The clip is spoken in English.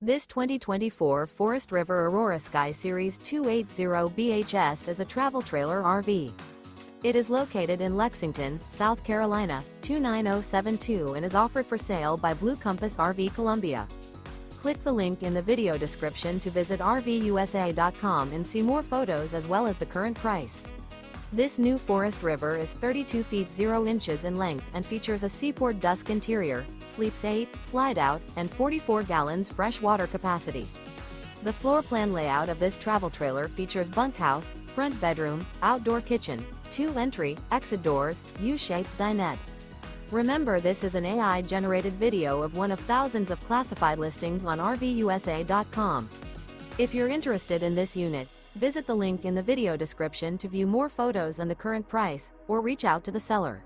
This 2024 Forest River Aurora Sky Series 280 BHS is a travel trailer RV. It is located in Lexington, South Carolina, 29072 and is offered for sale by Blue Compass RV Columbia. Click the link in the video description to visit RVUSA.com and see more photos as well as the current price. This new Forest River is 32 feet 0 inches in length and features a Seaport Dusk interior, sleeps 8, slide-out, and 44 gallons fresh water capacity. The floor plan layout of this travel trailer features bunkhouse, front bedroom, outdoor kitchen, 2 entry, exit doors, U-shaped dinette. Remember, this is an AI-generated video of one of thousands of classified listings on RVUSA.com. If you're interested in this unit, visit the link in the video description to view more photos and the current price, or reach out to the seller.